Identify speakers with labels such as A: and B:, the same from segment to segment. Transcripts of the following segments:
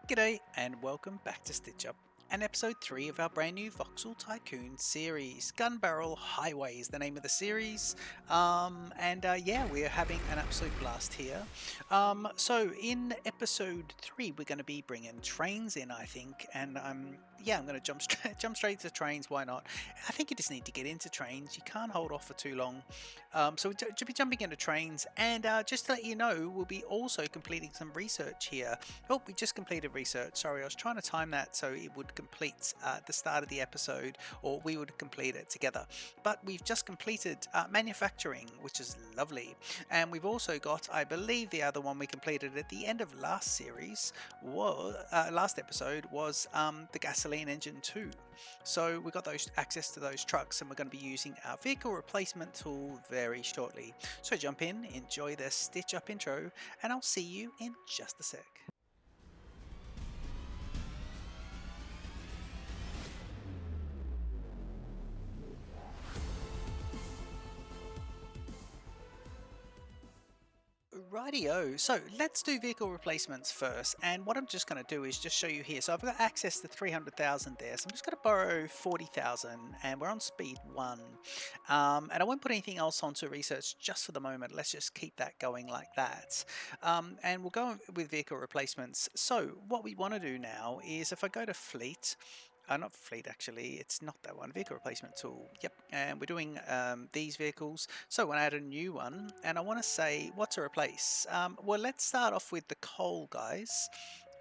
A: G'day and welcome back to Stitch Up and episode 3 of our brand new Voxel Tycoon series. Gunbarrel Highway is the name of the series, yeah, we're having an absolute blast here. So in episode 3 we're going to be bringing trains in, I think, and yeah, I'm going to jump straight to trains. Why not? I think you just need to get into trains. You can't hold off for too long. So we'll be jumping into trains, and just to let you know, we'll be also completing some research here. Oh, we just completed research. Sorry, I was trying to time that so it would complete at the start of the episode, or we would complete it together. But we've just completed manufacturing, which is lovely. And we've also got, I believe, the other one we completed at the end of last series, last episode, was the gasoline engine 2. So we got those access to those trucks, and we're going to be using our vehicle replacement tool very shortly. So jump in, enjoy the Stitch Up intro, and I'll see you in just a sec. Rightio, so let's do vehicle replacements first, and what I'm just going to do is just show you here. So I've got access to 300,000 there, so I'm just going to borrow 40,000, and we're on speed 1. And I won't put anything else onto research just for the moment. Let's just keep that going like that. And we'll go with vehicle replacements. So what we want to do now is, if I go to fleet, not fleet actually, it's not that one, vehicle replacement tool. Yep, and we're doing these vehicles. So I want to add a new one, and I want to say what to replace. Well, let's start off with the coal, guys.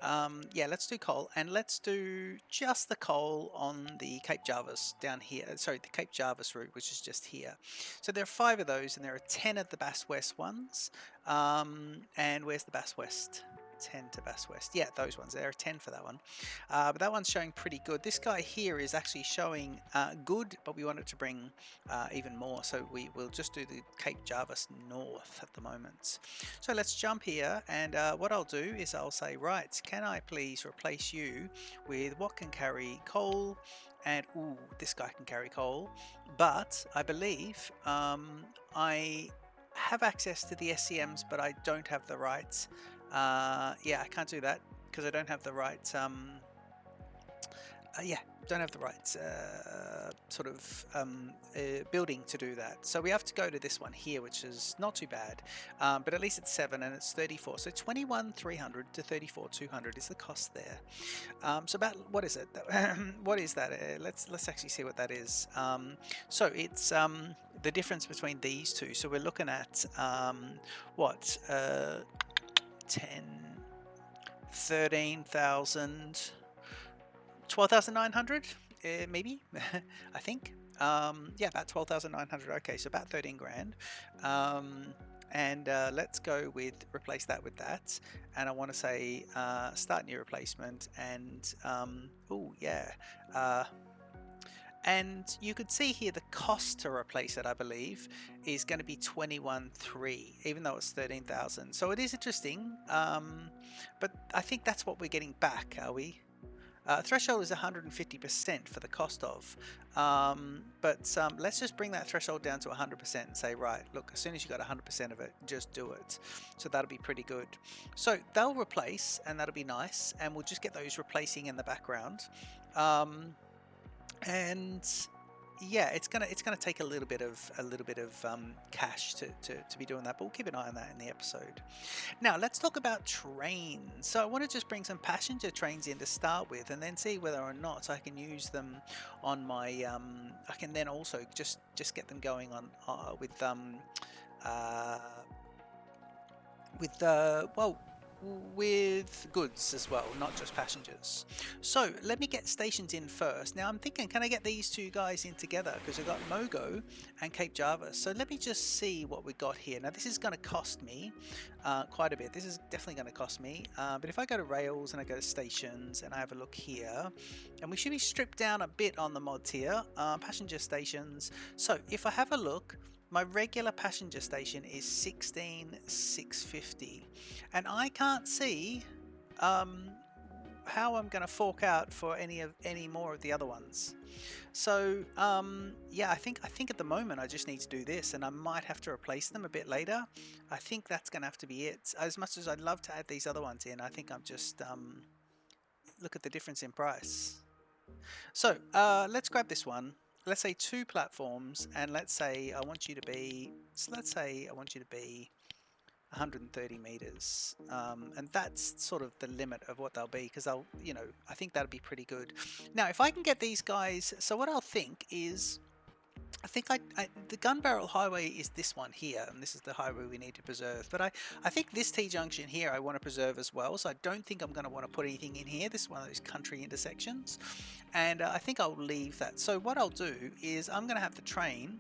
A: Yeah, let's do coal, and let's do just the coal on the Cape Jarvis down here. Sorry, the Cape Jarvis route, which is just here. So there are 5 of those, and there are 10 of the Bass West ones. And where's the Bass West? 10 to Bass West. Yeah, those ones. There are 10 for that one. But that one's showing pretty good. This guy here is actually showing good, but we want it to bring even more. So we will just do the Cape Jarvis North at the moment. So let's jump here, and what I'll do is I'll say, right, can I please replace you with what can carry coal? And ooh, this guy can carry coal, but I believe I have access to the SCMs, but I don't have the right. Yeah, I can't do that because I don't have the right. Yeah, don't have the right sort of building to do that. So we have to go to this one here, which is not too bad, but at least it's 7 and it's 34. So 21,300 to 34,200 is the cost there. So about what is it? What is that? Let's actually see what that is. So it's the difference between these two. So we're looking at what 10, 13,000. 12,900 maybe. I think yeah, about 12,900. Okay, so about 13 grand. And let's go with replace that with that, and I want to say start new replacement, and oh yeah, and you could see here the cost to replace it, I believe, is going to be 21,300, even though it's 13,000. So it is interesting, but I think that's what we're getting back, are we? Threshold is 150% for the cost of, but let's just bring that threshold down to 100% and say, right, look, as soon as you got 100% of it, just do it. So that'll be pretty good. So they'll replace, and that'll be nice, and we'll just get those replacing in the background. And yeah, it's gonna take a little bit of cash to be doing that, but we'll keep an eye on that in the episode. Now let's talk about trains. So I want to just bring some passenger trains in to start with, and then see whether or not I can use them on my. I can then also just get them going on well, with goods as well, not just passengers. So let me get stations in first. Now I'm thinking, can I get these two guys in together? Because I've got Mogo and Cape Jarvis. So let me just see what we got here. Now this is going to cost me quite a bit. This is definitely going to cost me. But if I go to rails and I go to stations and I have a look here, and we should be stripped down a bit on the mods here. Passenger stations. So if I have a look, my regular passenger station is 16,650, and I can't see how I'm going to fork out for any more of the other ones. So yeah, I think at the moment I just need to do this, and I might have to replace them a bit later. I think that's going to have to be it. As much as I'd love to add these other ones in, I think I'm just look at the difference in price. So let's grab this one. Let's say 2 platforms, and let's say I want you to be, so let's say I want you to be 130 meters, and that's sort of the limit of what they'll be, because they'll, you know, I think that'll be pretty good. Now if I can get these guys, so what I'll think is, I think the Gunbarrel Highway is this one here, and this is the highway we need to preserve. But I think this T-junction here I want to preserve as well, so I don't think I'm going to want to put anything in here. This is one of those country intersections, and I think I'll leave that. So what I'll do is I'm going to have the train.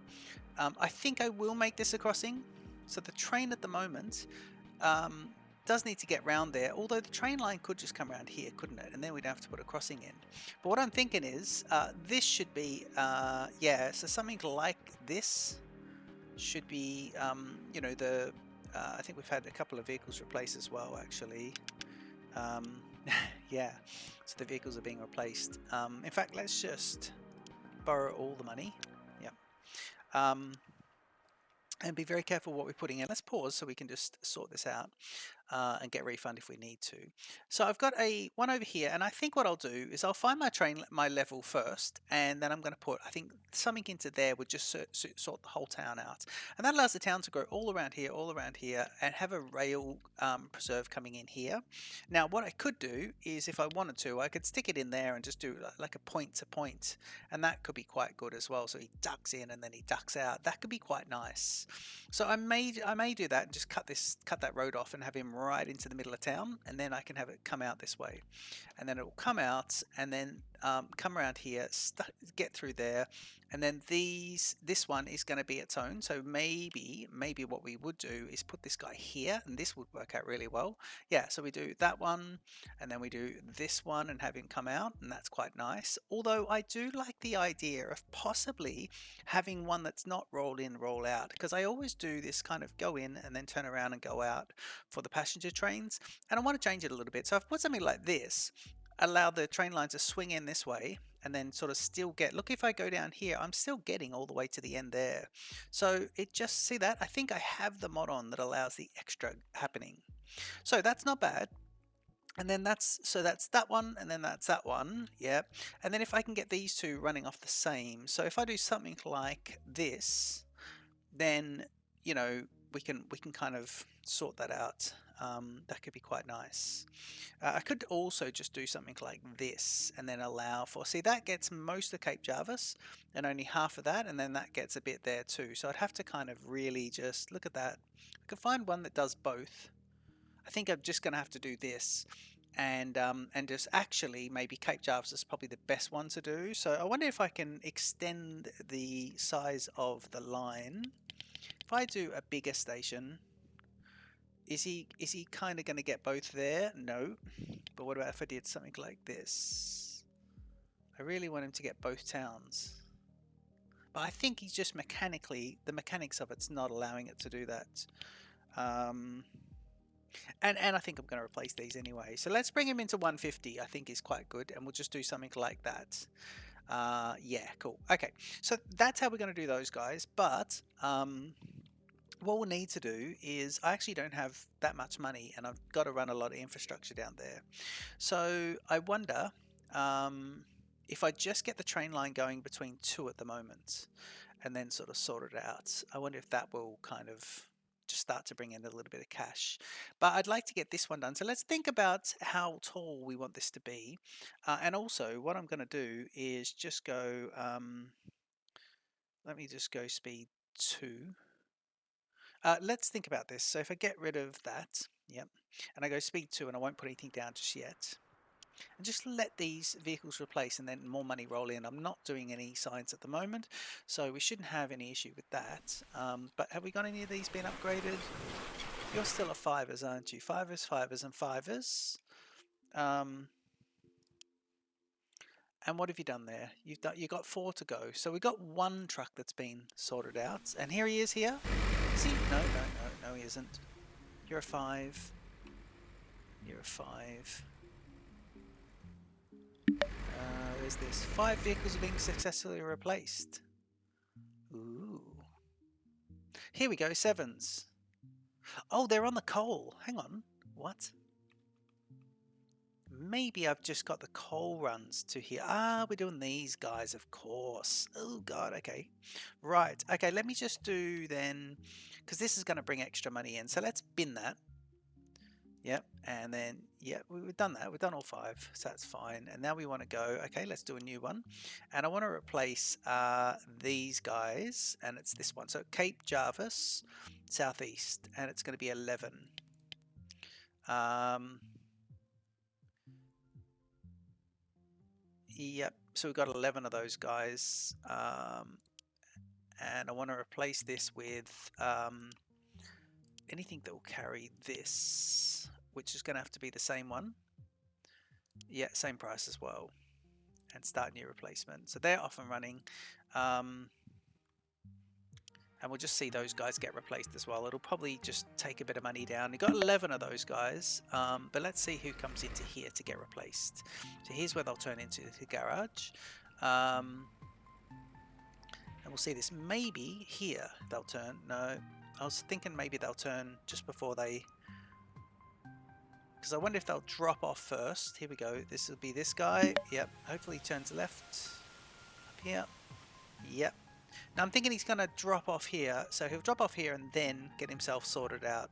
A: I think I will make this a crossing. So the train at the moment does need to get round there, although the train line could just come around here, couldn't it? And then we'd have to put a crossing in. But what I'm thinking is this should be, yeah, so something like this should be, you know, the, I think we've had a couple of vehicles replaced as well, actually. Yeah, so the vehicles are being replaced. In fact, let's just borrow all the money. Yep. And be very careful what we're putting in. Let's pause so we can just sort this out. And get a refund if we need to. So I've got a one over here, and I think what I'll do is I'll find my level first, and then I'm going to put, I think, something into there would just sort the whole town out, and that allows the town to grow all around here, and have a rail preserve coming in here. Now what I could do is, if I wanted to, I could stick it in there and just do like a point to point, and that could be quite good as well. So he ducks in and then he ducks out. That could be quite nice. So I may do that and just cut that road off and have him right into the middle of town, and then I can have it come out this way, and then it will come out and then come around here, get through there, and then this one is going to be its own. So maybe what we would do is put this guy here, and this would work out really well. Yeah, so we do that one, and then we do this one and have him come out, and that's quite nice. Although I do like the idea of possibly having one that's not roll in, roll out, because I always do this kind of go in and then turn around and go out for the passenger trains, and I want to change it a little bit. So I've put something like this, allow the train line to swing in this way, and then sort of still get, look, if I go down here, I'm still getting all the way to the end there. So it just, see that? I think I have the mod on that allows the extra happening. So that's not bad. And then that's that one, and then that's that one. Yeah. And then if I can get these two running off the same, so if I do something like this, then, you know, we can kind of sort that out. That could be quite nice. I could also just do something like this and then allow for, see, that gets most of Cape Jarvis and only half of that, and then that gets a bit there too. So I'd have to kind of really just look at that. I could find one that does both. I think I'm just going to have to do this, and just actually maybe Cape Jarvis is probably the best one to do. So I wonder if I can extend the size of the line. If I do a bigger station, is he kind of going to get both there? No. But what about if I did something like this? I really want him to get both towns. But I think he's just mechanically, the mechanics of it's not allowing it to do that. And I think I'm going to replace these anyway. So let's bring him into 150, I think is quite good. And we'll just do something like that. Yeah, cool. Okay, so that's how we're going to do those guys. But what we'll need to do is, I actually don't have that much money, and I've got to run a lot of infrastructure down there. So I wonder if I just get the train line going between 2 at the moment and then sort of sort it out. I wonder if that will kind of just start to bring in a little bit of cash. But I'd like to get this one done. So let's think about how tall we want this to be. And also what I'm going to do is just go, let me just go speed 2. Let's think about this. So if I get rid of that, yep, and I go speed 2, and I won't put anything down just yet, and just let these vehicles replace and then more money roll in. I'm not doing any signs at the moment, so we shouldn't have any issue with that. But have we got any of these been upgraded? You're still at 5ers, aren't you? 5ers, 5ers, and 5ers. And what have you done there? You got 4 to go. So we got 1 truck that's been sorted out, and here he is here. Is he? No, he isn't. You're a 5. You're a 5. There's this. 5 vehicles are being successfully replaced. Ooh. Here we go, 7s. Oh, they're on the coal. Hang on. What? maybe I've just got the coal runs to here. Ah, we're doing these guys, of course. Oh God, okay. Right, okay, let me just do then, because this is going to bring extra money in. So let's bin that. Yep, and then, yeah, we've done that. We've done all 5, so that's fine. And now we want to go, okay, let's do a new one. And I want to replace these guys, and it's this one. So Cape Jarvis, Southeast, and it's going to be 11. Yep, so we've got 11 of those guys. And I want to replace this with anything that will carry this, which is going to have to be the same one. Yeah, same price as well. And start new replacement. So they're off and running. And we'll just see those guys get replaced as well. It'll probably just take a bit of money down. You've got 11 of those guys, but let's see who comes into here to get replaced. So here's where they'll turn into the garage. And we'll see this. Maybe here they'll turn. No, I was thinking maybe they'll turn just before they... Because I wonder if they'll drop off first. Here we go. This will be this guy. Yep. Hopefully he turns left. Up here. Yep. Now I'm thinking he's going to drop off here. So he'll drop off here and then get himself sorted out.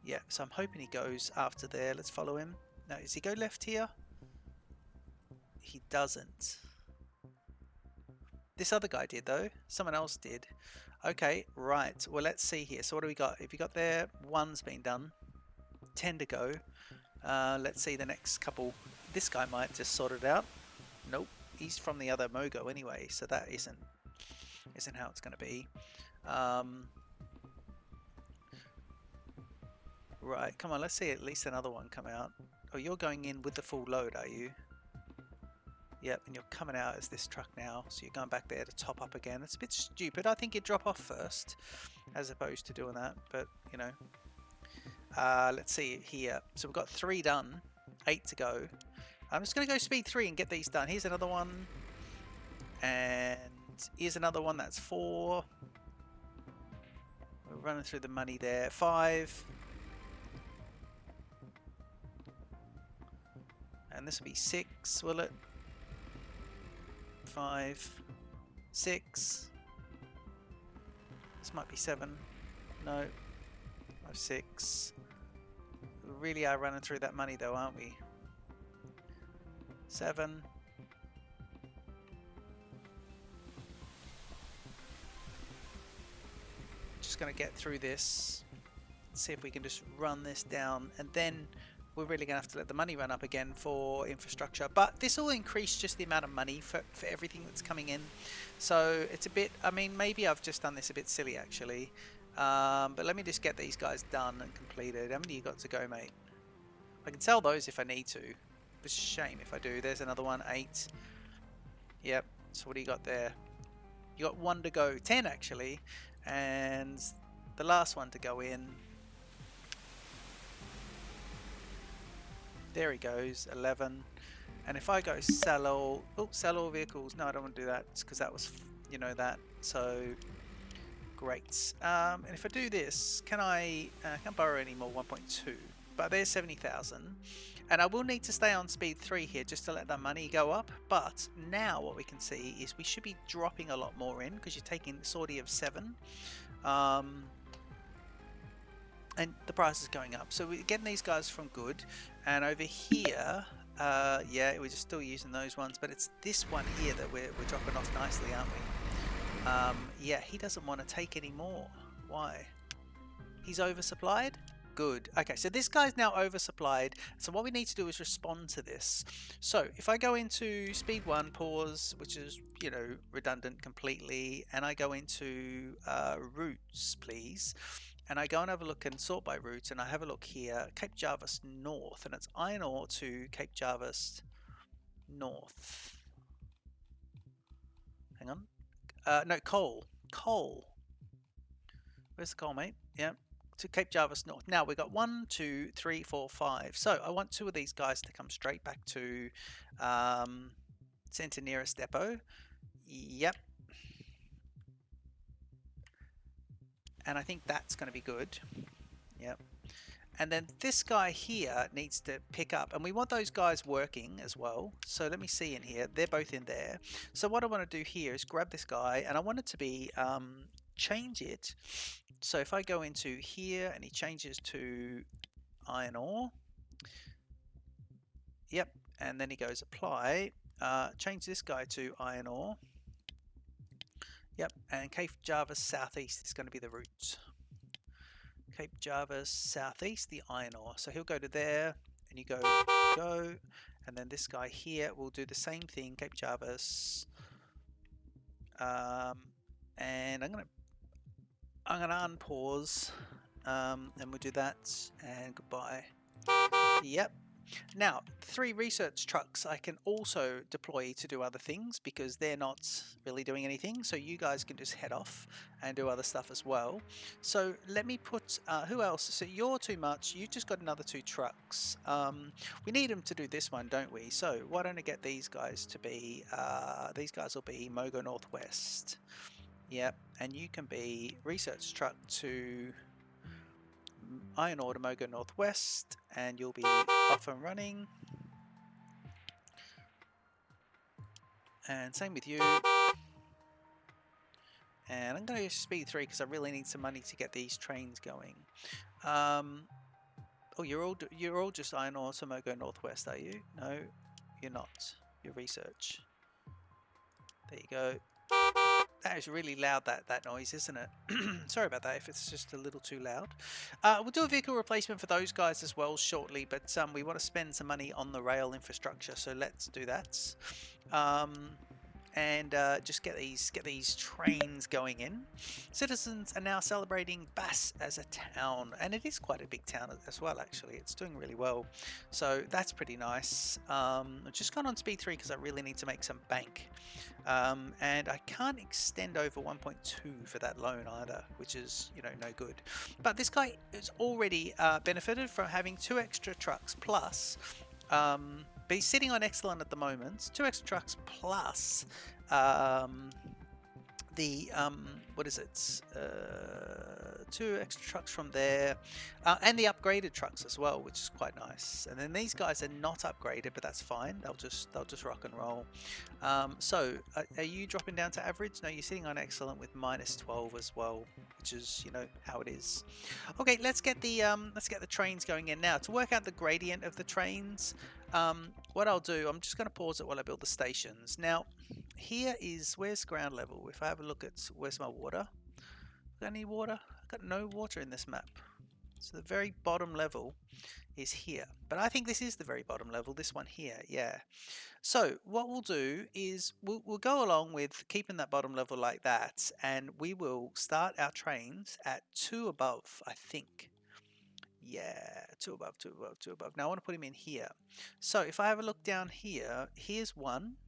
A: Yeah. So I'm hoping he goes after there. Let's follow him. Now, does he go left here? He doesn't. This other guy did though. Someone else did. Okay. Right. Well, let's see here. So what do we got? If you got there, 1's been done. 10 to go. Let's see the next couple. This guy might just sort it out. Nope, he's from the other Mogo anyway, so that isn't how it's going to be. Right, come on, let's see at least another one come out. Oh, you're going in with the full load, are you? Yep, and you're coming out as this truck now, so you're going back there to top up again. It's a bit stupid. I think you'd drop off first, as opposed to doing that, but you know. Let's see here. So we've got 3 done, 8 to go. I'm just going to go speed 3 and get these done. Here's another one. And here's another one. That's 4. We're running through the money there. 5. And this will be 6, will it? 5. 6. This might be 7. No. 5, 6. We really are running through that money though, aren't we? 7. Just going to get through this. See if we can just run this down, and then we're really going to have to let the money run up again for infrastructure. But this will increase just the amount of money for everything that's coming in. So it's a bit, I mean, maybe I've just done this a bit silly actually. But let me just get these guys done and completed. How many you got to go, mate? I can sell those if I need to. It's a shame if I do. There's another one, 8. Yep. So what do you got there? You got 1 to go, 10 actually, and the last one to go in. There he goes, 11. And if I go sell all vehicles. No, I don't want to do that because that was, you know, that. So great. And if I do this, can I can't borrow any more 1.2, but there's 70,000. And I will need to stay on speed 3 here just to let that money go up. But now what we can see is we should be dropping a lot more in because you're taking sortie of 7. And the price is going up. So we're getting these guys from good. And over here, yeah, we're just still using those ones. But it's this one here that we're dropping off nicely, aren't we? Yeah, he doesn't want to take any more. Why? He's oversupplied? Good. Okay, so this guy's now oversupplied. So what we need to do is respond to this. So if I go into speed 1, pause, which is, you know, redundant completely, and I go into routes, please, and I go and have a look and sort by route, and I have a look here, Cape Jarvis North, and it's iron ore to Cape Jarvis North. Hang on. No, coal. Coal. Where's the coal, mate? Yeah. To Cape Jarvis North. Now we've got 1, 2, 3, 4, 5. So I want 2 of these guys to come straight back to centre nearest depot. Yep. And I think that's going to be good. Yep. And then this guy here needs to pick up, and we want those guys working as well. So let me see in here, they're both in there. So what I want to do here is grab this guy, and I want it to be change it. So if I go into here and he changes to iron ore, yep, and then he goes apply, change this guy to iron ore, yep, and Cape Java's southeast is going to be the route. Cape Java's southeast, the iron ore. So he'll go to there, and you go, and then this guy here will do the same thing, Cape Java's, and I'm gonna unpause, and we'll do that, and goodbye. Yep. Now, 3 research trucks I can also deploy to do other things because they're not really doing anything. So you guys can just head off and do other stuff as well. So let me put, who else? So you're too much. You just got another 2 trucks. We need them to do this one, don't we? So why don't I get these guys to be, these guys will be Mogo Northwest. Yep. And you can be research truck to iron ore to Mogo Northwest, and you'll be off and running. And same with you. And I'm going to go speed 3 because I really need some money to get these trains going. Oh, you're all just iron ore to Mogo Northwest, are you? No, you're not. You're research. There you go. That is really loud, that noise, isn't it? Sorry about that if it's just a little too loud. We'll do a vehicle replacement for those guys as well shortly, but we want to spend some money on the rail infrastructure, so let's do that. And just get these trains going in. Citizens are now celebrating Bass as a town, and it is quite a big town as well. Actually, it's doing really well, so that's pretty nice. I've just gone on speed 3 because I really need to make some bank, and I can't extend over 1.2 for that loan either, which is, you know, no good. But this guy has already benefited from having 2 extra trucks plus. But he's sitting on excellent at the moment. 2 extra trucks plus the what is it? 2 extra trucks from there, and the upgraded trucks as well, which is quite nice. And then these guys are not upgraded, but that's fine. They'll just rock and roll. So are you dropping down to average? No, you're sitting on excellent with -12 as well, which is, you know, how it is. Okay, let's get the trains going in now. To work out the gradient of the trains, what I'll do, I'm just going to pause it while I build the stations. Now, here is, where's ground level? If I have a look at, where's my water? Got any water? I've got no water in this map. So the very bottom level is here. But I think this is the very bottom level, this one here, yeah. So what we'll do is we'll go along with keeping that bottom level like that, and we will start our trains at 2 above, I think. Yeah, 2 above, 2 above, 2 above. Now I want to put him in here. So if I have a look down here, here's 1,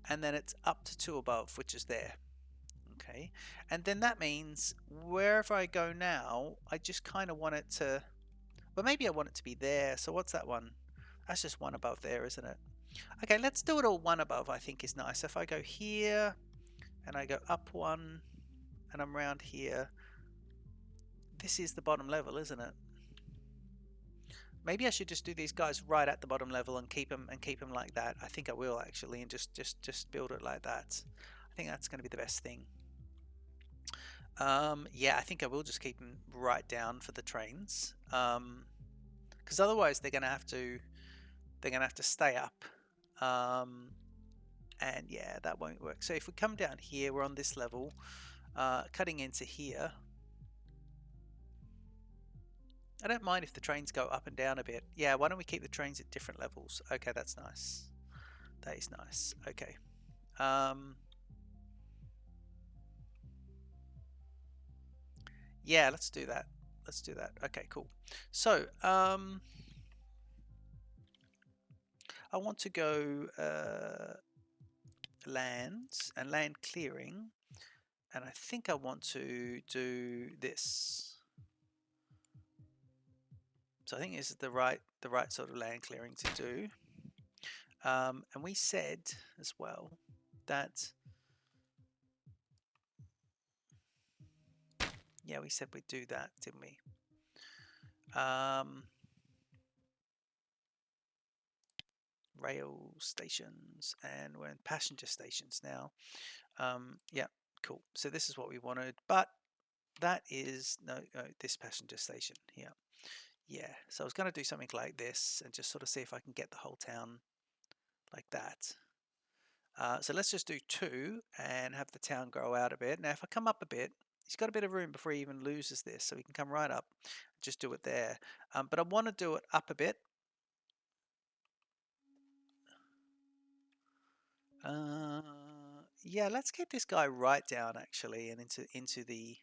A: and then it's up to 2 above, which is there. Okay, and then that means wherever I go now, I just kind of want it to, well, maybe I want it to be there. So what's that one? That's just 1 above there, isn't it? Okay, let's do it all 1 above, I think is nice. If I go here and I go up 1 and I'm around here, this is the bottom level, isn't it? Maybe I should just do these guys right at the bottom level and keep them like that. I think I will actually, and just build it like that. I think that's going to be the best thing. Yeah, I think I will just keep them right down for the trains, because otherwise they're gonna have to stay up, and yeah, that won't work. So if we come down here, we're on this level, cutting into here. I don't mind if the trains go up and down a bit. Yeah, why don't we keep the trains at different levels? Okay, that's nice. That is nice. Okay. Yeah, let's do that. Let's do that. Okay, cool. So, I want to go lands and land clearing, and I think I want to do this. So I think this is the right sort of land clearing to do. And we said as well that, yeah, we said we'd do that, didn't we? Rail stations, and we're in passenger stations now. Yeah, cool. So this is what we wanted, but that is no, this passenger station here. Yeah, so I was going to do something like this and just sort of see if I can get the whole town like that. So let's just do 2 and have the town grow out a bit. Now if I come up a bit, he's got a bit of room before he even loses this, so we can come right up, just do it there. But I want to do it up a bit. Yeah, let's get this guy right down actually, and into the.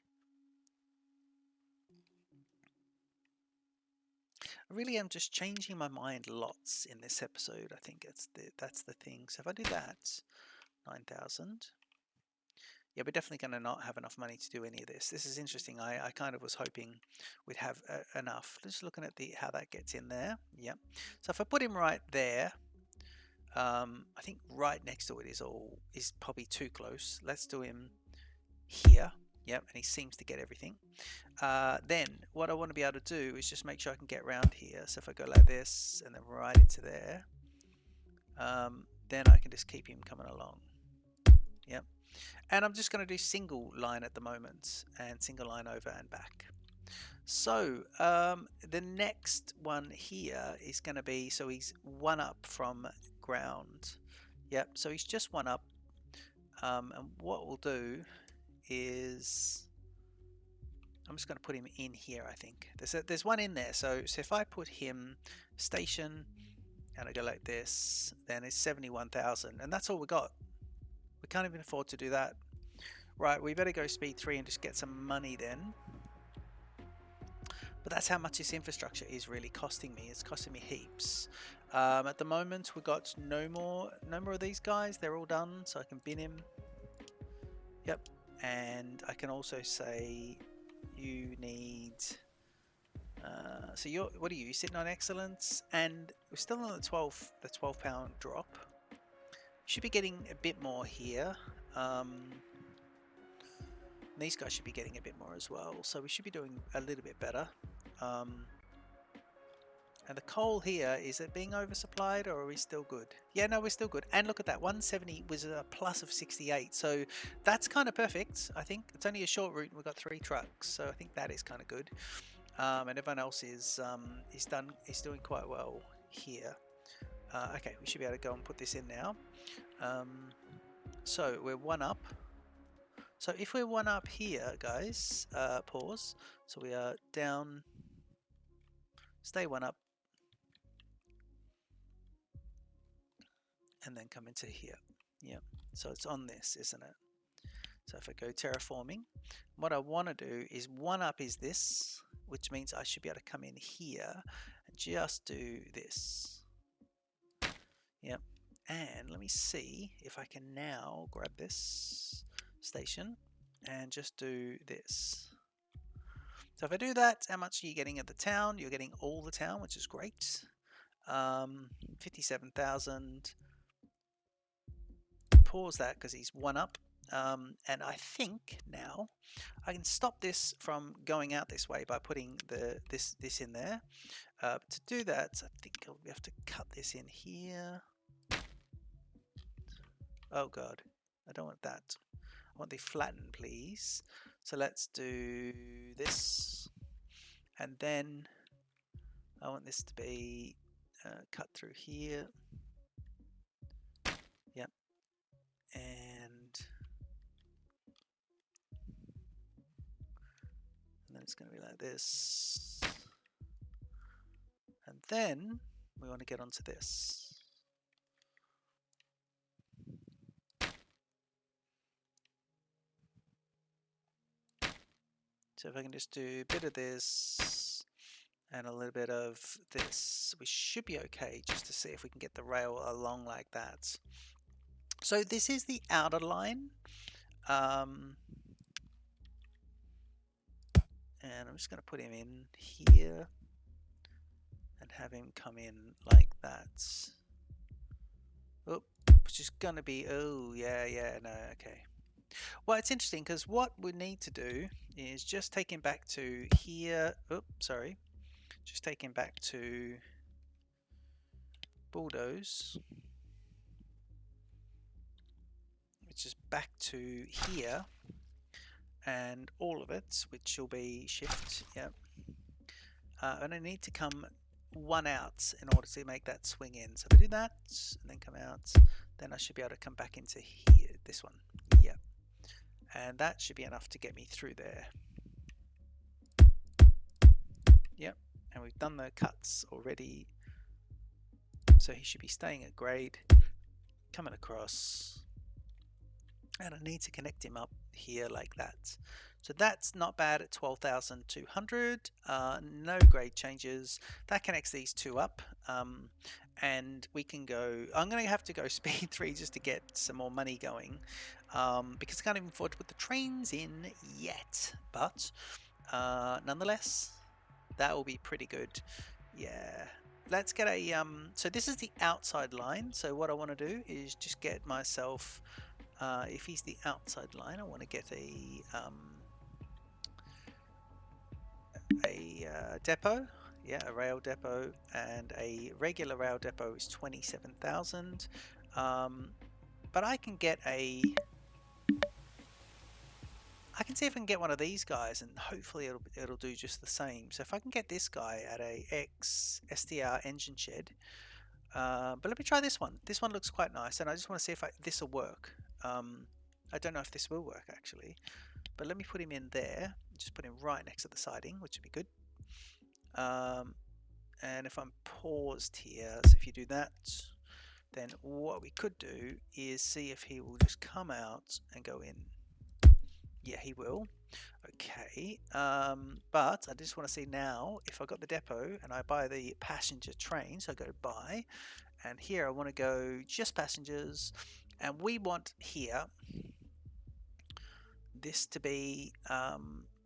A: I really am just changing my mind lots in this episode. I think that's the thing. So if I do that, 9,000. Yeah, we're definitely going to not have enough money to do any of this. This is interesting. I kind of was hoping we'd have enough. Just looking at how that gets in there. Yep. So if I put him right there, I think right next to it is probably too close. Let's do him here. Yep, and he seems to get everything. Then what I want to be able to do is just make sure I can get around here. So if I go like this and then right into there, then I can just keep him coming along. Yep. And I'm just going to do single line at the moment, and single line over and back. So the next one here is going to be, so he's 1 up from ground. Yep, so he's just 1 up. And what we'll do is, I'm just going to put him in here, I think. There's one in there. So if I put him station and I go like this, then it's 71,000. And that's all we got. We can't even afford to do that. Right, we better go speed 3 and just get some money then. But that's how much this infrastructure is really costing me. It's costing me heaps. At the moment, we've got no more of these guys. They're all done, so I can bin him. Yep, and I can also say you need. So what are you sitting on excellence? And we're still on the 12 pound drop. Should be getting a bit more here. These guys should be getting a bit more as well, so we should be doing a little bit better. And the coal here, is it being oversupplied or are we still good? Yeah, no, we're still good. And look at that, 170 was a plus of 68, so that's kind of perfect. I think it's only a short route and we've got 3 trucks, so I think that is kind of good. And everyone else is doing quite well here. Okay, we should be able to go and put this in now. So we're 1 up. So if we're 1 up here, guys, pause. So we are down, stay 1 up, and then come into here. Yeah, so it's on this, isn't it? So if I go terraforming, what I want to do is 1 up is this, which means I should be able to come in here and just do this. Yep. And let me see if I can now grab this station and just do this. So if I do that, how much are you getting at the town? You're getting all the town, which is great. 57,000. Pause that because he's 1 up. And I think now I can stop this from going out this way by putting this in there. To do that, I think we have to cut this in here. Oh god, I don't want that. I want the flatten, please. So let's do this, and then I want this to be cut through here. Yep, and then it's going to be like this, and then we want to get onto this. So if I can just do a bit of this and a little bit of this, we should be okay, just to see if we can get the rail along like that. So this is the outer line. And I'm just going to put him in here and have him come in like that. Oh, which is going to be, oh, yeah, no, okay. Well, it's interesting because what we need to do is just take him back to here. Oops, sorry. just take him back to bulldoze, which is back to here, and all of it, which will be shift. Yep. And I need to come one out in order to make that swing in. So if I do that and then come out, then I should be able to come back into here, this one. Yep. And that should be enough to get me through there. Yep. And we've done the cuts already. So he should be staying at grade, coming across. And I need to connect him up here like that. So that's not bad at 12,200. No grade changes. That connects these two up. And we can go, I'm going to have to go speed 3 just to get some more money going. Because I can't even afford to put the trains in yet. But nonetheless, that will be pretty good. Yeah. Let's get a, so this is the outside line. So what I want to do is just get myself, if he's the outside line, I want to get a depot, yeah, a rail depot, and a regular rail depot is 27,000. But I can get a, I can see if I can get one of these guys, and hopefully it'll do just the same. So if I can get this guy at a X SDR engine shed, but let me try this one. This one looks quite nice, and I just want to see if this will work. I don't know if this will work actually, but let me put him in there. Just put him right next to the siding, which would be good. And if I'm paused here, so if you do that, then what we could do is see if he will just come out and go in. Yeah, he will. Okay, but I just want to see now if I got the depot and I buy the passenger train. So I go to buy, and here I want to go just passengers, and we want here this to be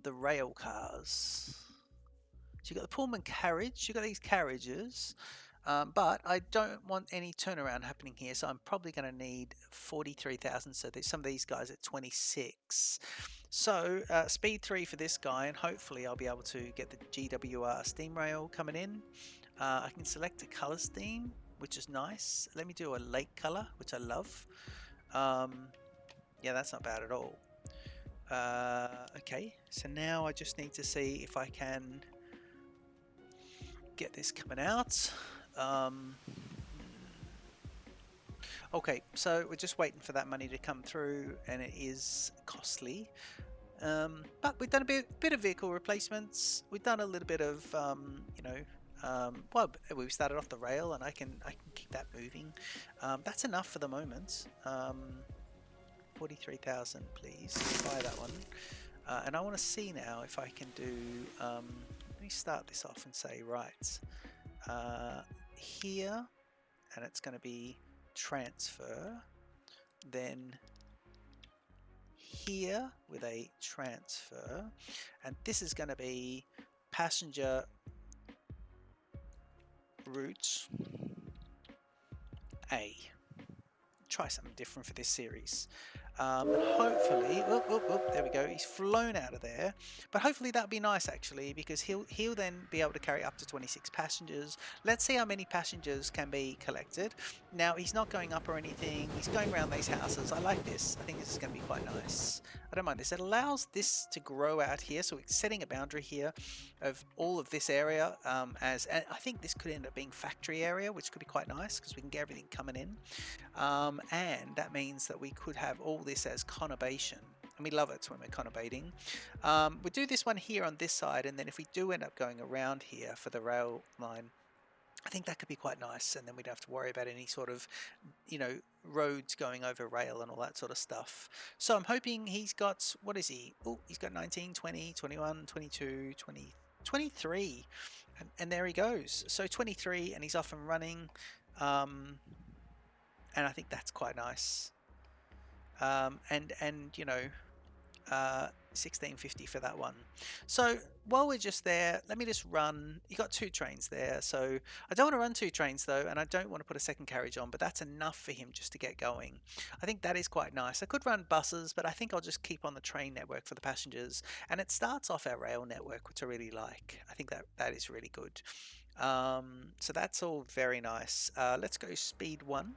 A: the rail cars. So you've got the Pullman carriage, you've got these carriages, but I don't want any turnaround happening here, so I'm probably going to need 43,000. So there's some of these guys at 26. So speed 3 for this guy, and hopefully I'll be able to get the GWR steam rail coming in. I can select a color scheme, which is nice. Let me do a lake color, which I love. Yeah, that's not bad at all. Okay, so now I just need to see if I can get this coming out. Okay, so we're just waiting for that money to come through, and it is costly. But we've done a bit of vehicle replacements. We've done a little bit of, you know, well, we started off the rail, and I can keep that moving. That's enough for the moment. 43,000, please. Buy that one. And I want to see now if I can do. Let me start this off and say, right, here, and it's going to be transfer. Then here with a transfer, and this is going to be passenger route A. Try something different for this series. Hopefully, there we go. He's flown out of there, but hopefully that'll be nice actually, because he'll then be able to carry up to 26 passengers. Let's see how many passengers can be collected. Now he's not going up or anything. He's going around these houses. I like this. I think this is going to be quite nice. I don't mind this. It allows this to grow out here, so it's setting a boundary here of all of this area. And I think this could end up being factory area, which could be quite nice because we can get everything coming in. And that means that we could have all this as conurbation, and we love it when we're conurbating. We do this one here on this side, and then if we do end up going around here for the rail line, I think that could be quite nice, and then we don't have to worry about any sort of, you know, roads going over rail and all that sort of stuff. So I'm hoping he's got, what is he? Oh, he's got 19, 20, 21, 22, 20, 23, and there he goes. So 23, and he's off and running. And I think that's quite nice. And you know, 1650 for that one. So while we're just there, let me just run. You got 2 trains there, so I don't want to run 2 trains though, and I don't want to put a second carriage on, but that's enough for him just to get going. I think that is quite nice. I could run buses, but I think I'll just keep on the train network for the passengers, and it starts off our rail network, which I really like. I think that is really good. So that's all very nice. Let's go speed 1.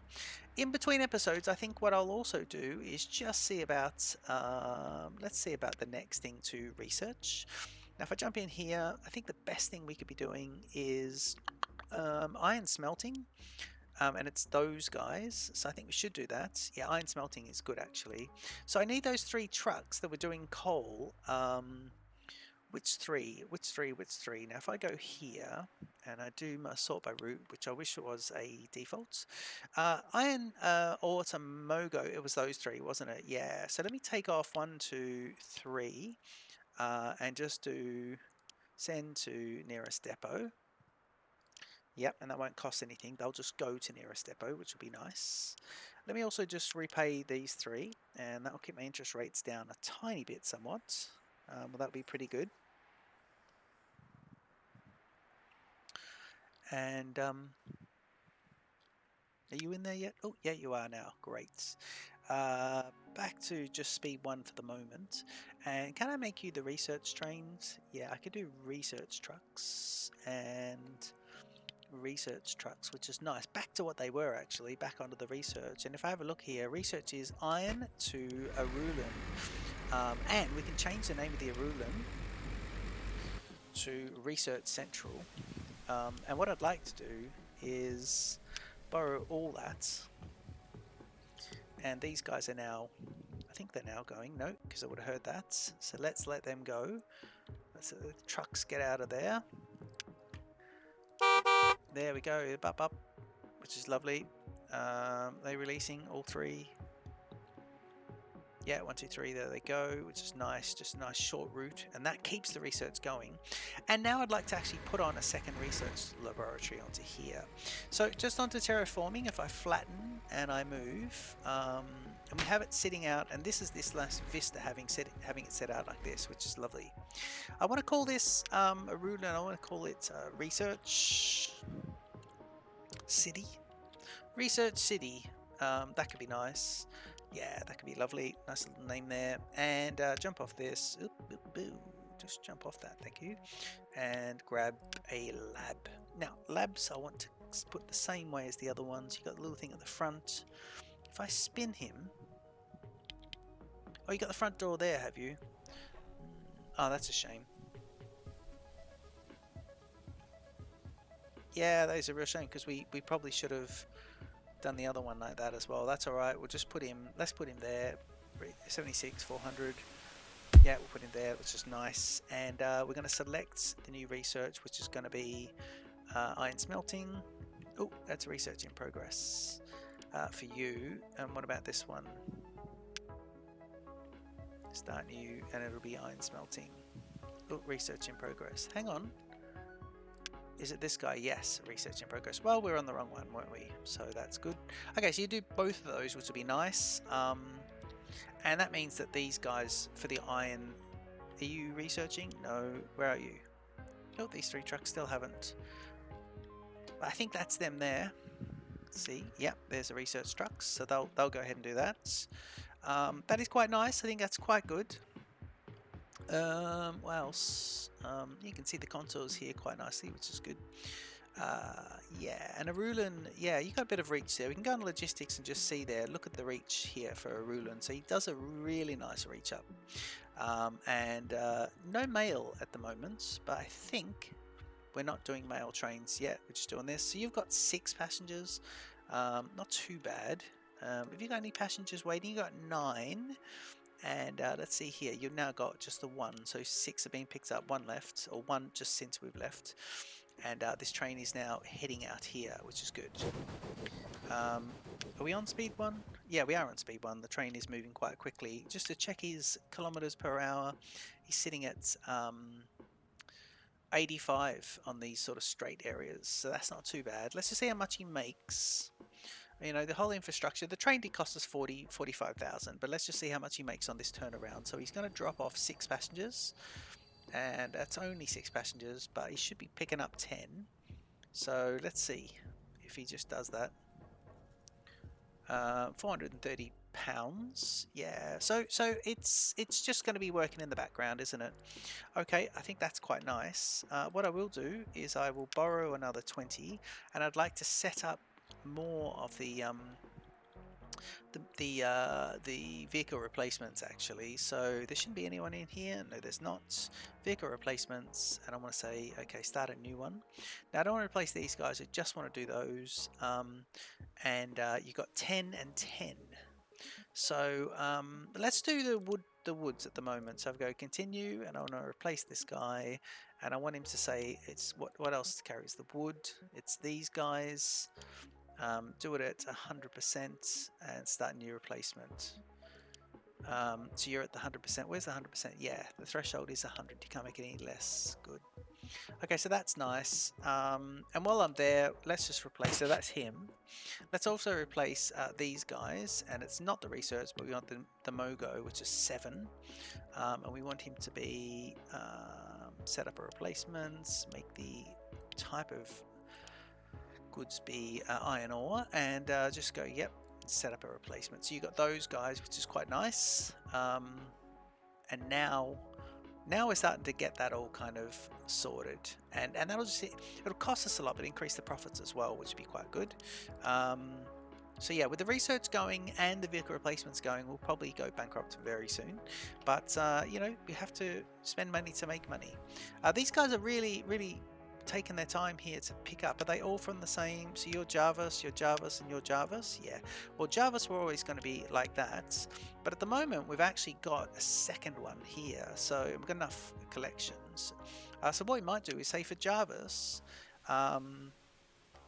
A: In between episodes, I think what I'll also do is just see about, let's see about the next thing to research. Now, if I jump in here, I think the best thing we could be doing is iron smelting, and it's those guys. So I think we should do that. Yeah, iron smelting is good actually. So I need those 3 trucks that were doing coal. Which three? Which three? Which three? Now, if I go here and I do my sort by route, which I wish it was a default, iron ore to Mogo, it was those 3, wasn't it? Yeah. So let me take off 1, 2, 3, and just do send to nearest depot. Yep, and that won't cost anything. They'll just go to nearest depot, which will be nice. Let me also just repay these 3, and that will keep my interest rates down a tiny bit somewhat. Well, that'll be pretty good. And are you in there yet? Oh, yeah, you are now. Great. Back to just speed 1 for the moment. And can I make you the research trains? Yeah, I could do research trucks and research trucks, which is nice. Back to what they were actually, back onto the research. And if I have a look here, research is iron to Arulan. And we can change the name of the Arulan to Research Central. And what I'd like to do is borrow all that, and these guys are now, I think they're now going, no, because I would have heard that, so let's let them go. Let's let the trucks get out of there. There we go, up, which is lovely. They're releasing all 3. Yeah, 1, 2, 3, there they go, which is nice, just a nice short route, and that keeps the research going. And now I'd like to actually put on a second research laboratory onto here. So just onto terraforming, if I flatten and I move, and we have it sitting out, and this is this last vista having it set out like this, which is lovely. I want to call this Arulan, I want to call it Research City. Research City, that could be nice. Yeah, that could be lovely. Nice little name there. And jump off this. Oop, boop, boo. Just jump off that, thank you. And grab a lab. Now, labs I want to put the same way as the other ones. You got the little thing at the front. If I spin him... Oh, you got the front door there, have you? Oh, that's a shame. Yeah, that is a real shame, because we probably should have done the other one like that as well. That's alright, we'll just put him, let's put him there. 76, 400. Yeah, we'll put him there, which is nice. And we're going to select the new research, which is going to be iron smelting. Oh, that's research in progress for you. And what about this one? Start new, and it'll be iron smelting. Oh, research in progress. Hang on. Is it this guy? Yes, research in progress. Well, we're on the wrong one, weren't we? So that's good. Okay, so you do both of those, which would be nice. And that means that these guys, for the iron, are you researching? No, where are you? Oh, these 3 trucks still haven't. I think that's them there. Let's see, yep, there's a research trucks, so they'll go ahead and do that. That is quite nice. I think that's quite good. What else? You can see the contours here quite nicely, which is good. Yeah, and Arulan, yeah, you got a bit of reach there. We can go on logistics and just see there. Look at the reach here for Arulan. So he does a really nice reach up. And no mail at the moment, but I think we're not doing mail trains yet. We're just doing this. So you've got 6 passengers. Not too bad. Have you got any passengers waiting? You got 9. And let's see here, you've now got just the 1, so 6 are being picked up, 1 left, or 1 just since we've left. And this train is now heading out here, which is good. Are we on speed 1? Yeah, we are on speed 1. The train is moving quite quickly. Just to check his kilometers per hour, he's sitting at 85 on these sort of straight areas, so that's not too bad. Let's just see how much he makes. You know, the whole infrastructure. The train did cost us 45,000, but let's just see how much he makes on this turnaround. So he's going to drop off 6 passengers, and that's only 6 passengers, but he should be picking up 10. So let's see if he just does that. 430 pounds. Yeah, so it's just going to be working in the background, isn't it? Okay, I think that's quite nice. What I will do is I will borrow another 20, and I'd like to set up more of the vehicle replacements actually. So there shouldn't be anyone in here. No, there's not. Vehicle replacements, and I want to say, okay, start a new one. Now I don't want to replace these guys. I just want to do those. And you got 10 and 10. So let's do the woods at the moment. So I've got to continue, and I want to replace this guy, and I want him to say it's what else carries the wood. It's these guys. Do it at 100% and start a new replacement. So you're at the 100%. Where's the 100%? Yeah, the threshold is 100. You can't make it any less. Good. Okay, so that's nice. And while I'm there, let's just replace. So that's him. Let's also replace these guys, and it's not the research, but we want the Mogo, which is 7, and we want him to be set up a replacements, make the type of goods be iron ore, and just go, yep, set up a replacement. So you got those guys, which is quite nice. And now we're starting to get that all kind of sorted, and that'll just, it'll cost us a lot but increase the profits as well, which would be quite good. So yeah, with the research going and the vehicle replacements going, we'll probably go bankrupt very soon, but you know, we have to spend money to make money. These guys are really taking their time here to pick up. Are they all from the same? So you're Jarvis, and you're Jarvis? Yeah. Well, Jarvis were always going to be like that, but at the moment we've actually got a second one here, so we've got enough collections. So what we might do is say for Jarvis,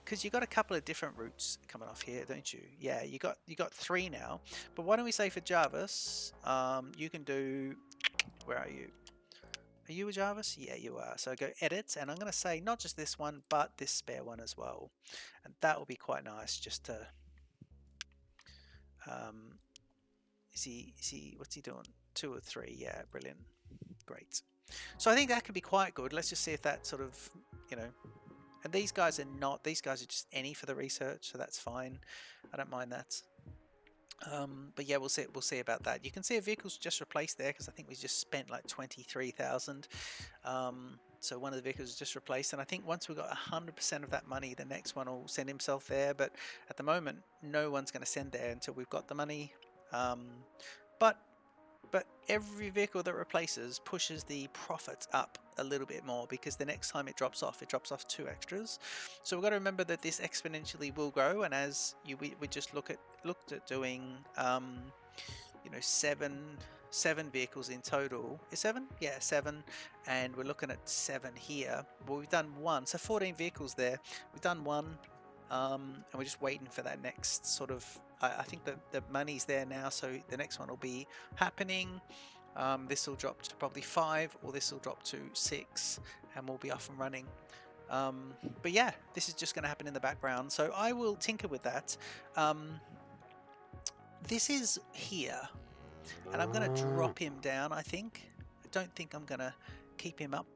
A: because you got a couple of different routes coming off here, don't you? Yeah, you got 3 now. But why don't we say for Jarvis, you can do, where are you? Are you a Jarvis? Yeah, you are. So go edit, and I'm going to say not just this one, but this spare one as well. And that will be quite nice just to, is he, what's he doing? 2 or 3, yeah, brilliant. Great. So I think that could be quite good. Let's just see if that sort of, you know, and these guys are not, these guys are just any for the research, so that's fine. I don't mind that. But yeah, we'll see about that. You can see a vehicle's just replaced there because I think we just spent like 23,000. So one of the vehicles is just replaced, and I think once we've got 100% of that money, the next one will send himself there. But at the moment, no one's going to send there until we've got the money. But every vehicle that replaces pushes the profit up a little bit more, because the next time it drops off 2 extras. So we've got to remember that this exponentially will grow, and as we just looked at doing you know, seven vehicles in total. Is 7? Yeah, 7, and we're looking at 7 here. Well, we've done 1, so 14 vehicles there. We've done 1, and we're just waiting for that next sort of, I think that the money's there now, so the next one will be happening. This will drop to probably 5, or this will drop to 6, and we'll be off and running. But yeah, this is just going to happen in the background, so I will tinker with that. This is here, and I'm going to drop him down. I don't think I'm going to keep him up,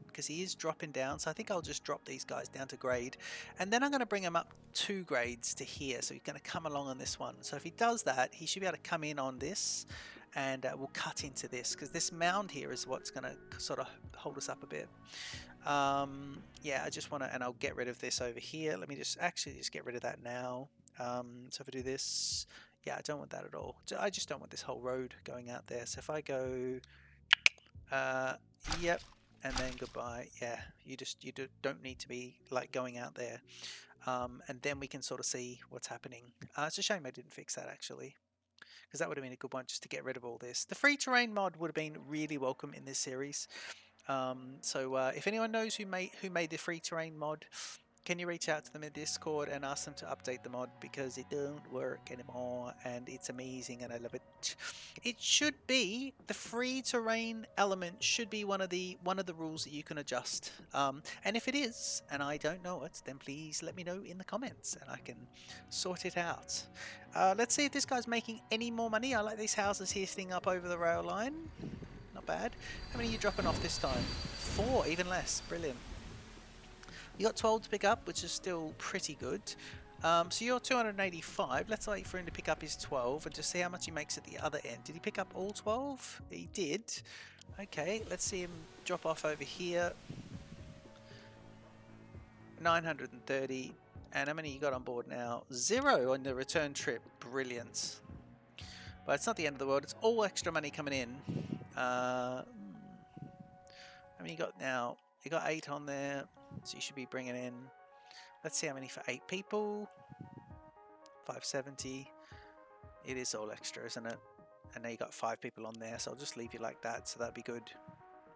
A: because he is dropping down, so I think I'll just drop these guys down to grade, and then I'm going to bring him up 2 grades to here, so he's going to come along on this one. So if he does that, he should be able to come in on this, and we'll cut into this, because this mound here is what's going to sort of hold us up a bit. Yeah, I just want to, and I'll get rid of this over here. Let me just get rid of that now. So if I do this, yeah, I don't want that at all. I just don't want this whole road going out there. So if I go, yep, and then goodbye. Yeah, you don't need to be like going out there. And then we can sort of see what's happening. It's a shame I didn't fix that actually, because that would have been a good one just to get rid of all this. The free terrain mod would have been really welcome in this series. So if anyone knows who made the free terrain mod, can you reach out to them in Discord and ask them to update the mod, because it don't work anymore and it's amazing and I love it. It should be the free terrain element should be one of the rules that you can adjust. And if it is and I don't know it, then please let me know in the comments and I can sort it out. Let's see if this guy's making any more money. I like these houses here sitting up over the rail line. Not bad. How many are you dropping off this time? 4, even less. Brilliant. You got 12 to pick up, which is still pretty good. So you're 285. Let's wait for him to pick up his 12 and just see how much he makes at the other end. Did he pick up all 12? He did. Okay, let's see him drop off over here. 930. And how many you got on board now? 0 on the return trip. Brilliant. But it's not the end of the world. It's all extra money coming in. How many you got now? You got 8 on there. So you should be bringing in, let's see how many for 8 people. 570. It is all extra, isn't it? And now you got 5 people on there, so I'll just leave you like that, so that'd be good.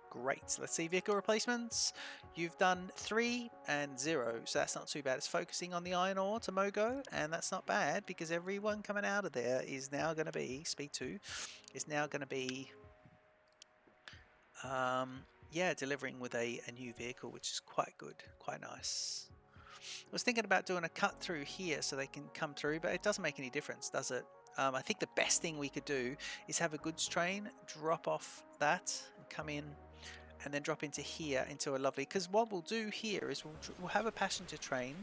A: Great. Let's see vehicle replacements. You've done 3 and 0, so that's not too bad. It's focusing on the iron ore to Mogo, and that's not bad because everyone coming out of there is now going to be, speed 2, is now going to be yeah, delivering with a new vehicle, which is quite good, quite nice. I was thinking about doing a cut through here so they can come through, but it doesn't make any difference, does it? I think the best thing we could do is have a goods train, drop off that, and come in, and then drop into here, into a lovely, because what we'll do here is we'll have a passenger train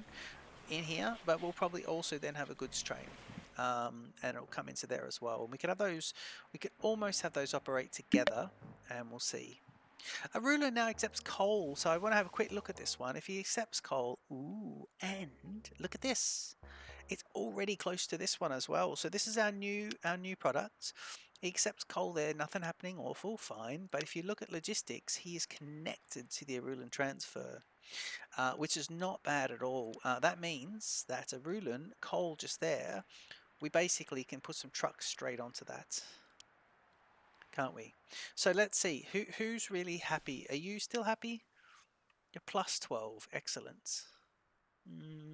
A: in here, but we'll probably also then have a goods train. And it'll come into there as well. And we could have those, we could almost have those operate together, and we'll see. A ruler now accepts coal, so I want to have a quick look at this one. If he accepts coal, ooh, and look at this. It's already close to this one as well. So this is our new product. He accepts coal there, nothing happening, awful, fine. But if you look at logistics, he is connected to the Arulan transfer, which is not bad at all. That means that Arulan, coal just there, we basically can put some trucks straight onto that. Can't we? So let's see, who's really happy? Are you still happy? You're plus 12, excellent.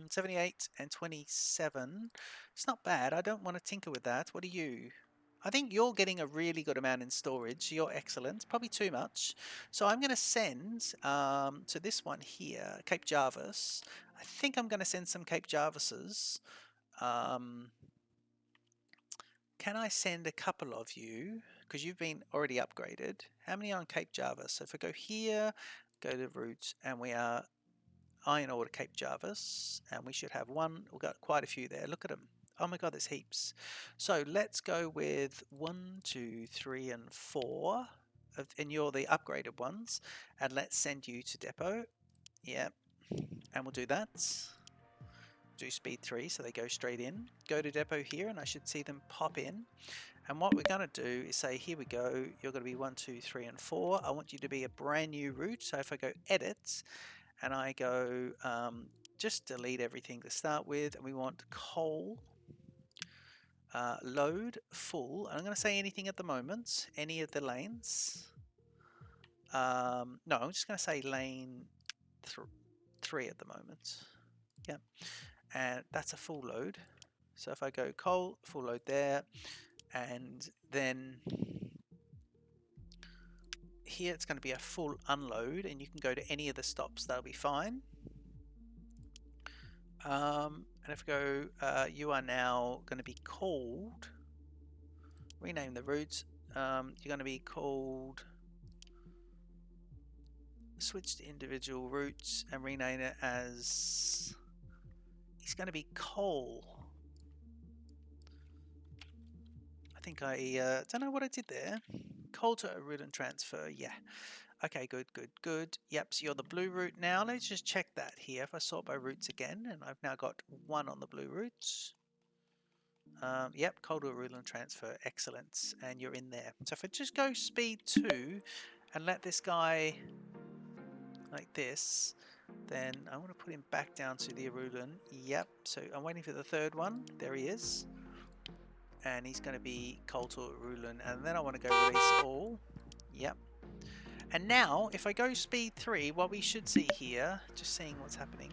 A: 78 and 27. It's not bad. I don't want to tinker with that. What are you? I think you're getting a really good amount in storage. You're excellent. Probably too much. So I'm going to send to this one here, Cape Jarvis. I think I'm going to send some Cape Jarvises. Can I send a couple of you? Because you've been already upgraded. How many are on Cape Jarvis? So if I go here, go to routes, and we are iron ore to Cape Jarvis, and we should have one. We've got quite a few there. Look at them. Oh my god, there's heaps. So let's go with 1, 2, 3, and 4. And you're the upgraded ones. And let's send you to depot. Yep. And we'll do that. Do speed 3 so they go straight in. Go to depot here and I should see them pop in. And what we're going to do is say, here we go, you're going to be 1, 2, 3, and 4. I want you to be a brand new route. So if I go edit and I go just delete everything to start with, and we want coal, load, full. I'm going to say anything at the moment, any of the lanes. No, I'm just going to say lane 3 at the moment. Yep. And that's a full load. So if I go coal, full load there, and then here it's going to be a full unload, and you can go to any of the stops, that'll be fine. And if I go, you are now going to be called, rename the routes, you're going to be called, switch to individual routes and rename it as, it's going to be coal. I think I don't know what I did there. Coal to a route and transfer, yeah. Okay, good, good, good. Yep, so you're the blue route now. Let's just check that here. If I sort by routes again, and I've now got 1 on the blue routes. Yep, coal to a route and transfer, excellent. And you're in there. So if I just go speed 2 and let this guy like this, then I want to put him back down to the Arulan. Yep, so I'm waiting for the third one. There he is. And he's going to be coal to Arulan. And then I want to go release all. Yep. And now, if I go speed 3, what we should see here, just seeing what's happening.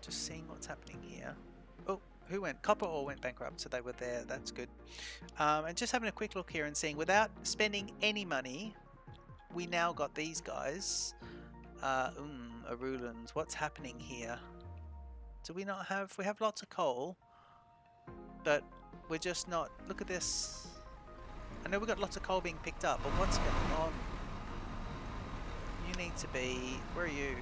A: Just seeing what's happening here. Oh, who went? Copper Ore went bankrupt, so they were there. That's good. And just having a quick look here and seeing, without spending any money, we now got these guys. Arulans. What's happening here? Do we not have... We have lots of coal, but we're just not... Look at this. I know we've got lots of coal being picked up, but what's going on? You need to be... Where are you?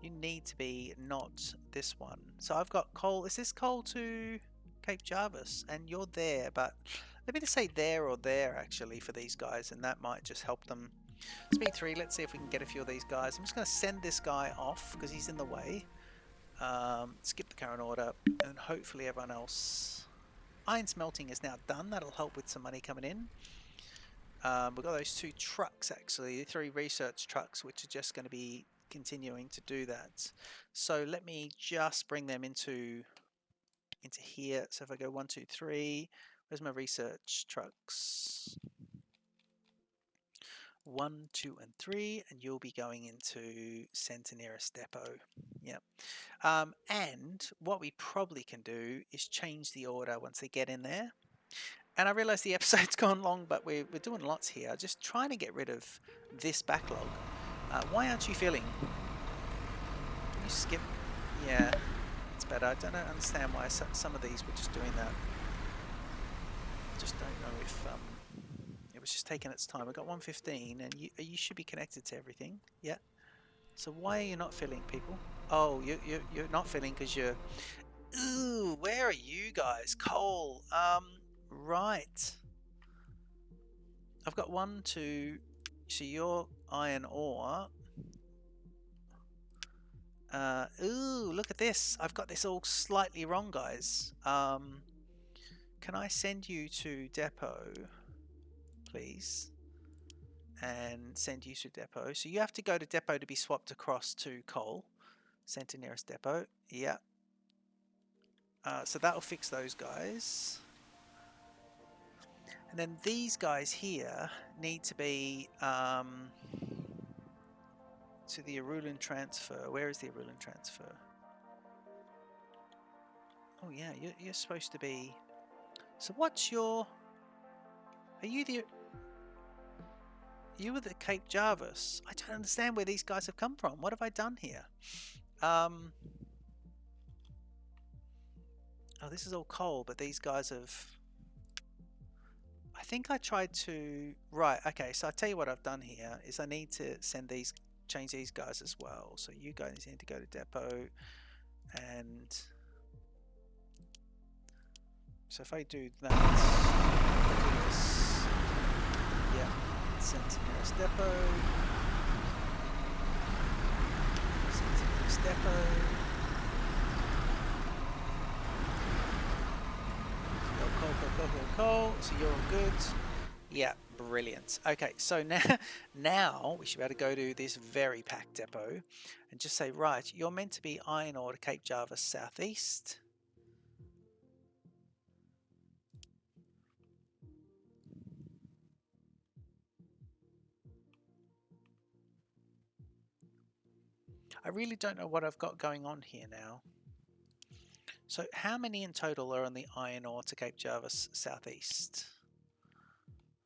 A: You need to be not this one. So I've got coal. Is this coal to Cape Jarvis? And you're there, but let me just say there or there actually for these guys, and that might just help them. Speed 3, let's see if we can get a few of these guys. I'm just going to send this guy off because he's in the way. Skip the current order, and hopefully everyone else... Iron smelting is now done. That'll help with some money coming in. We've got those 2 trucks actually, 3 research trucks, which are just going to be continuing to do that. So let me just bring them into here. So if I go 1, 2, 3, where's my research trucks? 1, 2, and 3, and you'll be going into Centeneris Depot. Yep. And what we probably can do is change the order once they get in there. And I realise the episode's gone long, but we're doing lots here. Just trying to get rid of this backlog. Why aren't you filling? Can you skip? Yeah, it's better. I don't understand why some of these were just doing that. I just don't know if it was just taking its time. We've got 115, and you should be connected to everything. Yeah. So why are you not filling, people? Oh, you're not filling because you're... Ooh, where are you guys? Coal. Right. I've got 1, 2... So you're iron ore. Ooh, look at this. I've got this all slightly wrong, guys. Can I send you to depot, please? And send you to depot. So you have to go to depot to be swapped across to coal. Send to nearest depot. Yeah. So that'll fix those guys. And then these guys here need to be to the Arulan transfer. Where is the Arulan transfer? Oh yeah, you're supposed to be... So what's your... Are you the... You were the Cape Jarvis. I don't understand where these guys have come from. What have I done here? Oh, this is all coal, but these guys have... I think I tried to... Right, okay, so I'll tell you what I've done here is I need to send these... Change these guys as well. So you guys need to go to depot and... So if I do that... Do this... Yeah. Send to nearest depot. Send to nearest depot. Coal. So you're all good. Yeah, brilliant. Okay, so now we should be able to go to this very packed depot and just say, right, you're meant to be iron ore to Cape Jarvis southeast. I really don't know what I've got going on here now. So how many in total are on the iron ore to Cape Jarvis southeast?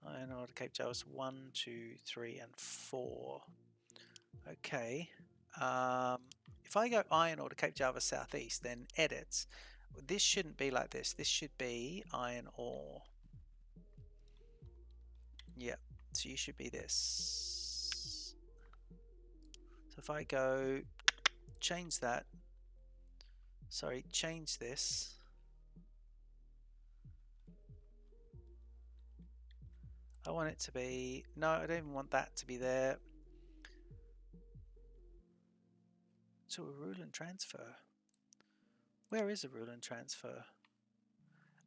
A: Iron ore to Cape Jarvis 1, 2, 3, and 4. Okay. If I go iron ore to Cape Jarvis southeast, then edit. This shouldn't be like this. This should be iron ore. Yep. So you should be this. So if I go change that. Sorry, change this. I want it to be... No, I don't even want that to be there. So Arulan transfer. Where is Arulan transfer?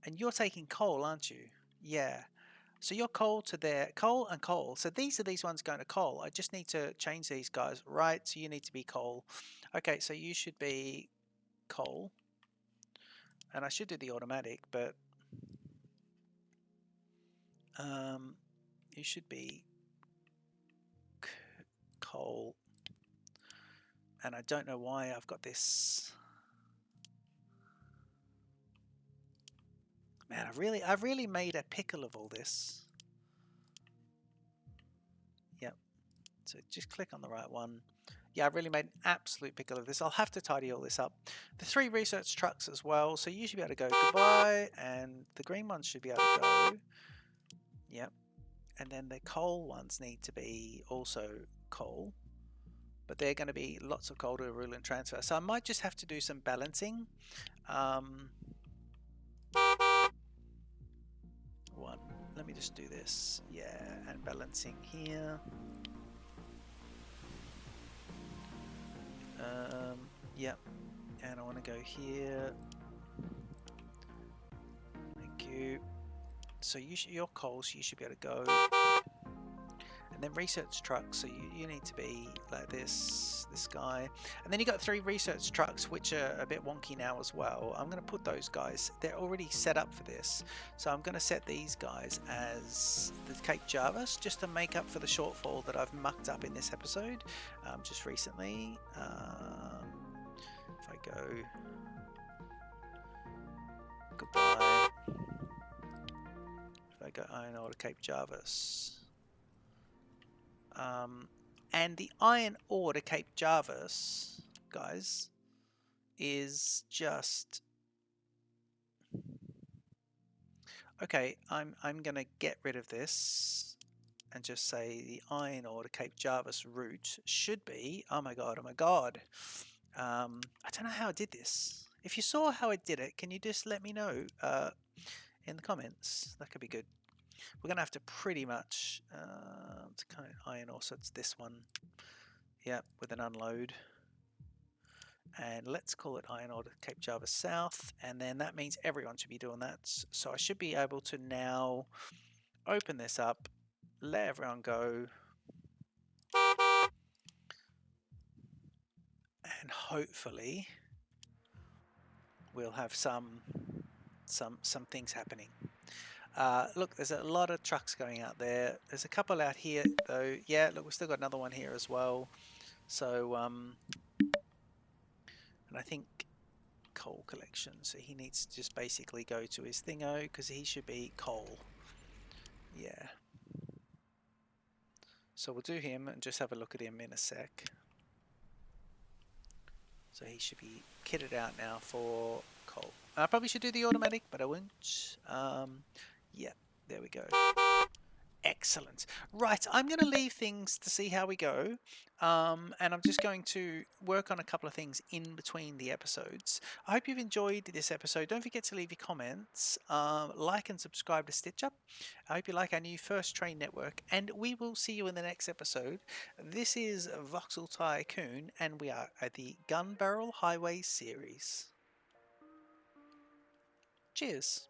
A: And you're taking coal, aren't you? Yeah. So you're coal to there. Coal and coal. So these are these ones going to coal. I just need to change these guys. Right, so you need to be coal. Okay, so you should be coal. And I should do the automatic, but... you should be coal. And I don't know why I've got this. Man, I've really made a pickle of all this. Yep. So just click on the right one. Yeah, I've really made an absolute pickle of this. I'll have to tidy all this up. The 3 research trucks as well. So you should be able to go goodbye, and the green ones should be able to go. Yep. And then the coal ones need to be also coal, but they're going to be lots of coal to rule and transfer. So I might just have to do some balancing. Let me just do this. Yeah, and balancing here. Yep. And I want to go here. Thank you. So your coals, you should be able to go. And then research trucks, so you need to be like this guy. And then you got 3 research trucks, which are a bit wonky now as well. I'm going to put those guys, they're already set up for this. So I'm going to set these guys as the Cape Jarvis, just to make up for the shortfall that I've mucked up in this episode just recently. If I go goodbye, if I go iron ore to Cape Jarvis, and the iron ore to Cape Jarvis, guys, is just okay. I'm gonna get rid of this and just say the iron ore to Cape Jarvis route should be. Oh my god! Oh my god! I don't know how I did this. If you saw how I did it, can you just let me know in the comments? That could be good. We're gonna have to pretty much to kind of iron ore. So it's this one. Yep, with an unload. And let's call it iron ore to Cape Jarvis South, and then that means everyone should be doing that. So I should be able to now open this up, let everyone go, and hopefully we'll have some things happening. Look, there's a lot of trucks going out there. There's a couple out here though. Yeah, look, we've still got another one here as well. So and I think coal collection, so he needs to just basically go to his thingo because he should be coal. Yeah, so we'll do him and just have a look at him in a sec. So he should be kitted out now for coal. I probably should do the automatic, but I won't. Yeah, there we go. Excellent. Right, I'm going to leave things to see how we go, and I'm just going to work on a couple of things in between the episodes. I hope you've enjoyed this episode. Don't forget to leave your comments, like and subscribe to Stitch Up. I hope you like our new First Train network, and we will see you in the next episode. This is Voxel Tycoon, and we are at the Gunbarrel Highway series. Cheers.